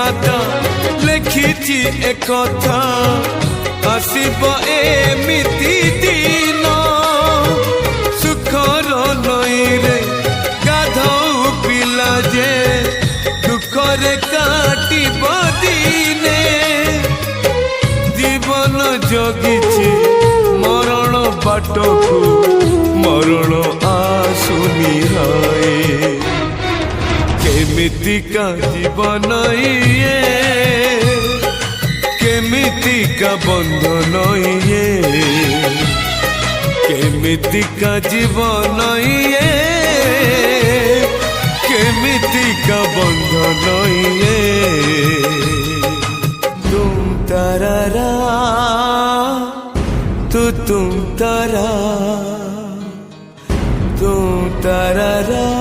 विधाता लिखिछि एक कथा आसिब एमिति दिन सुखर नई रे गाधौ पिला जे दुखरे काटिब दिने जीवन जगिछि मरण बाटकु मरण आसुनी हाय केमितिका जीवन ये केमितिका बंधन ये केमितिका जीवन ये केमितिका बंधन ये तुम तारारा तुम तारा तुम तारारा